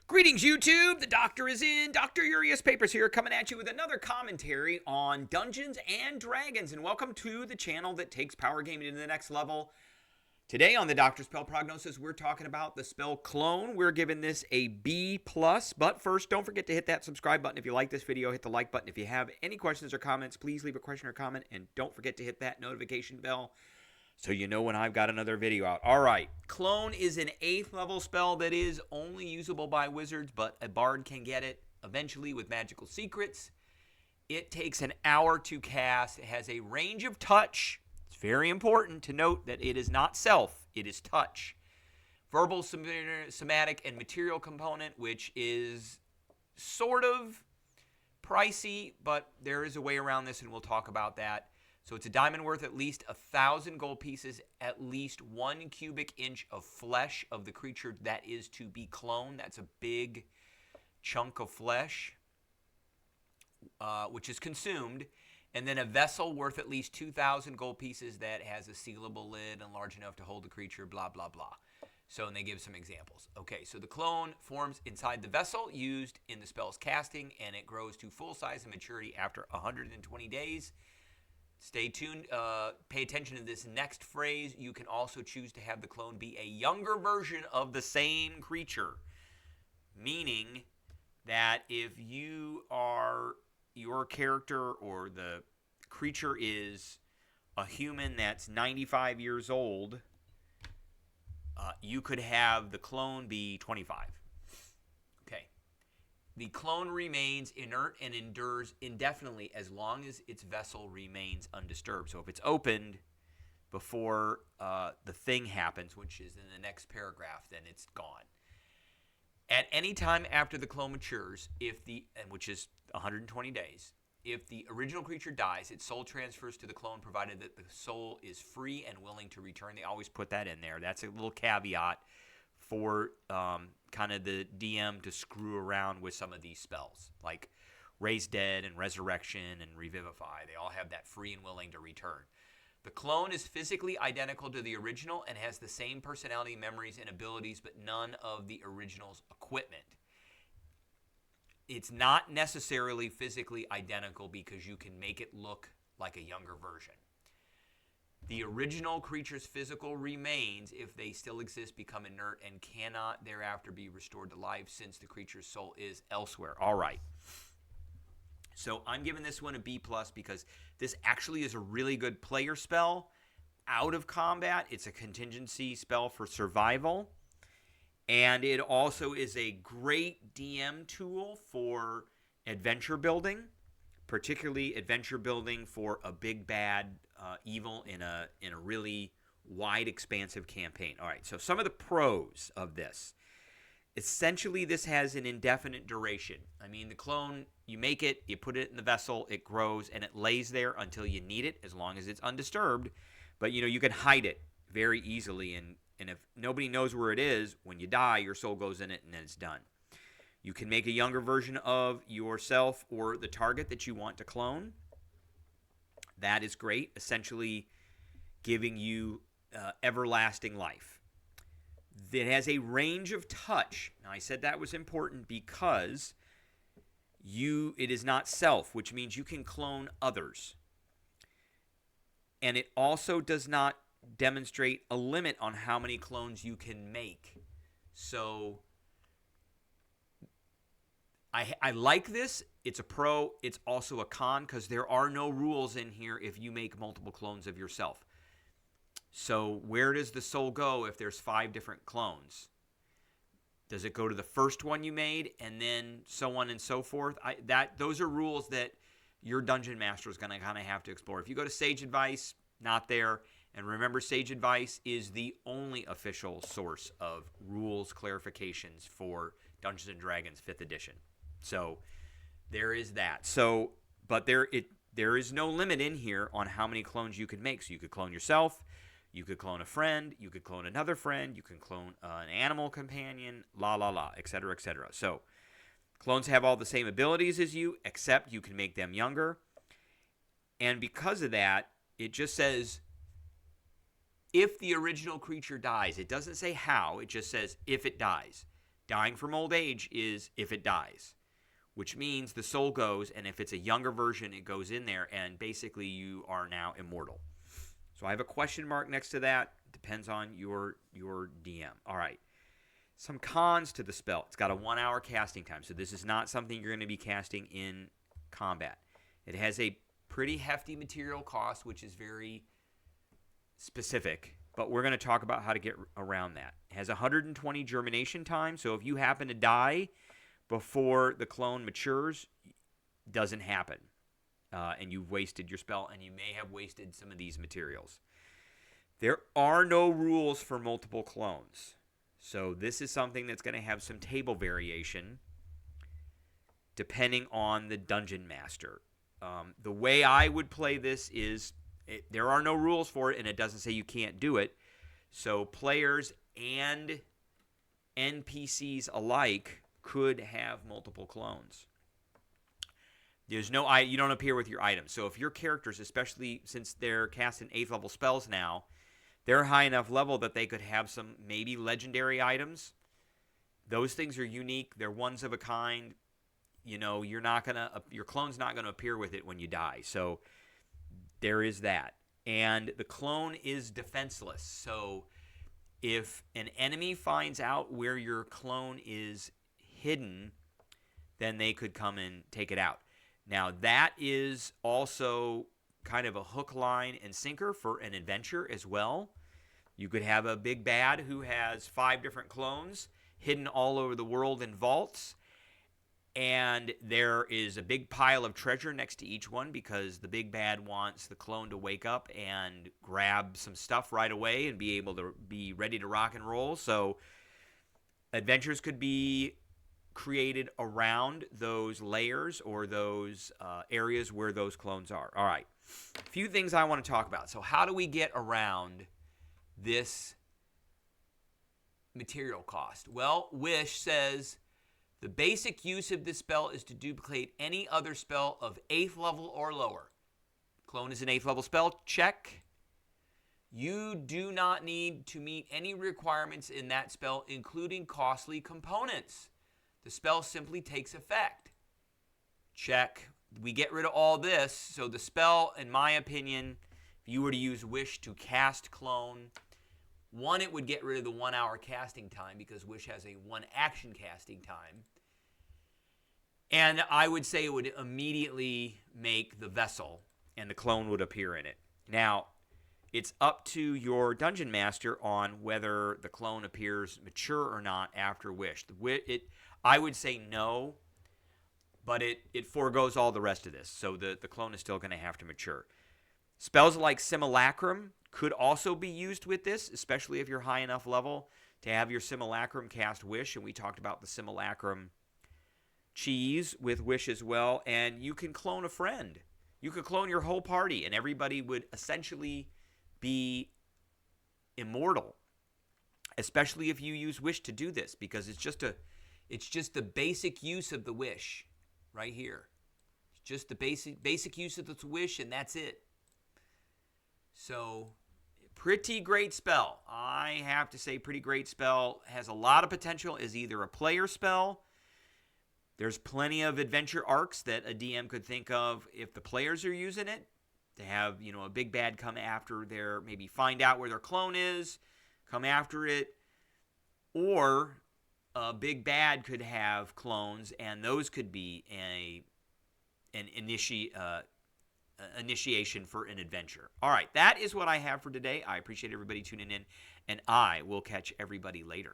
Greetings, YouTube. The doctor is in. Dr. Urias Papers here, coming at you with another commentary on Dungeons and Dragons. And welcome to the channel that takes power gaming to the next level. Today on the Doctor Spell Prognosis, we're talking about the spell Clone. We're giving this a B+. But first, don't forget to hit that subscribe button if you like this video. Hit the like button. If you have any questions or comments, please leave a question or comment. And don't forget to hit that notification bell so you know when I've got another video out. All right, Clone is an 8th level spell that is only usable by wizards, but a bard can get it eventually with magical secrets. It takes an hour to cast. It has a range of touch. It's very important to note that it is not self, it is touch. Verbal, somatic, and material component, which is sort of pricey, but there is a way around this, and we'll talk about that. So it's a diamond worth at least 1,000 gold pieces, at least 1 cubic inch of flesh of the creature that is to be cloned. That's a big chunk of flesh, which is consumed. And then a vessel worth at least 2,000 gold pieces that has a sealable lid and large enough to hold the creature, blah, blah, blah. So, and they give some examples. Okay, so the clone forms inside the vessel used in the spell's casting, and it grows to full size and maturity after 120 days. Stay tuned. Pay attention to this next phrase. You can also choose to have the clone be a younger version of the same creature. Meaning that if your character or the creature is a human that's 95 years old, you could have the clone be 25. The clone remains inert and endures indefinitely as long as its vessel remains undisturbed. So if it's opened before the thing happens, which is in the next paragraph, then it's gone. At any time after the clone matures, which is 120 days, if the original creature dies, its soul transfers to the clone, provided that the soul is free and willing to return. They always put that in there. That's a little caveat for kind of the DM to screw around with some of these spells, like Raise Dead and Resurrection and Revivify. They all have that free and willing to return. The clone is physically identical to the original and has the same personality, memories, and abilities, but none of the original's equipment. It's not necessarily physically identical because you can make it look like a younger version. The original creature's physical remains, if they still exist, become inert and cannot thereafter be restored to life since the creature's soul is elsewhere. All right. So I'm giving this one a B+ because this actually is a really good player spell out of combat. It's a contingency spell for survival. And it also is a great DM tool for adventure building, particularly adventure building for a big bad evil in a really wide, expansive campaign. All right, so some of the pros of this. Essentially, this has an indefinite duration. I mean, the clone, you make it, you put it in the vessel, it grows, and it lays there until you need it, as long as it's undisturbed. But, you can hide it very easily, and if nobody knows where it is, when you die, your soul goes in it, and then it's done. You can make a younger version of yourself or the target that you want to clone. That is great, essentially giving you everlasting life. It has a range of touch. Now, I said that was important because it is not self, which means you can clone others. And it also does not demonstrate a limit on how many clones you can make. So I like this. It's a pro. It's also a con because there are no rules in here if you make multiple clones of yourself. So where does the soul go if there's 5 different clones? Does it go to the first one you made and then so on and so forth? Those are rules that your dungeon master is going to kind of have to explore. If you go to Sage Advice, not there. And remember, Sage Advice is the only official source of rules clarifications for Dungeons & Dragons 5th edition. So there is that. So, but there is no limit in here on how many clones you could make. So you could clone yourself, you could clone a friend, you could clone another friend, you can clone an animal companion, etc., etc. So clones have all the same abilities as you, except you can make them younger. And because of that, it just says if the original creature dies. It doesn't say how. It just says if it dies. Dying from old age is if it dies, which means the soul goes, and if it's a younger version, it goes in there, and basically you are now immortal. So I have a question mark next to that. Depends on your DM. All right. Some cons to the spell. It's got a 1 hour casting time, so this is not something you're going to be casting in combat. It has a pretty hefty material cost, which is very specific, but we're going to talk about how to get around that. It has 120 germination time, so if you happen to die before the clone matures, doesn't happen, and you've wasted your spell, and you may have wasted some of these materials. There are no rules for multiple clones, so this is something that's going to have some table variation depending on the dungeon master. The way I would play this is there are no rules for it, and it doesn't say you can't do it. So players and NPCs alike could have multiple clones. There's no you don't appear with your items. So if your characters, especially since they're casting 8th level spells now, they're high enough level that they could have some maybe legendary items. Those things are unique. They're ones of a kind. You know, your clone's not gonna appear with it when you die. So there is that. And the clone is defenseless. So if an enemy finds out where your clone is hidden, then they could come and take it out. Now, that is also kind of a hook, line, and sinker for an adventure as well. You could have a big bad who has 5 different clones hidden all over the world in vaults, and there is a big pile of treasure next to each one because the big bad wants the clone to wake up and grab some stuff right away and be able to be ready to rock and roll. So adventures could be created around those layers or those areas where those clones are. All right, a few things I want to talk about. So how do we get around this material cost? Well, Wish says the basic use of this spell is to duplicate any other spell of 8th level or lower. Clone is an 8th level spell, check. You do not need to meet any requirements in that spell, including costly components. The spell simply takes effect. Check. We get rid of all this. So the spell, in my opinion, if you were to use Wish to cast Clone, one, it would get rid of the 1 hour casting time because Wish has a 1 action casting time. And I would say it would immediately make the vessel and the clone would appear in it. Now, it's up to your dungeon master on whether the clone appears mature or not after Wish. I would say no, but it foregoes all the rest of this. So the clone is still going to have to mature. Spells like Simulacrum could also be used with this, especially if you're high enough level to have your Simulacrum cast Wish. And we talked about the Simulacrum cheese with Wish as well. And you can clone a friend. You could clone your whole party, and everybody would essentially be immortal, especially if you use Wish to do this, because it's just the basic use of the Wish right here. It's just the basic use of the Wish, and that's it. So, pretty great spell. I have to say, pretty great spell. Has a lot of potential as either a player spell. There's plenty of adventure arcs that a DM could think of if the players are using it, to have, a big bad come after maybe find out where their clone is, come after it, or a big bad could have clones, and those could be an initiation for an adventure. All right, that is what I have for today. I appreciate everybody tuning in, and I will catch everybody later.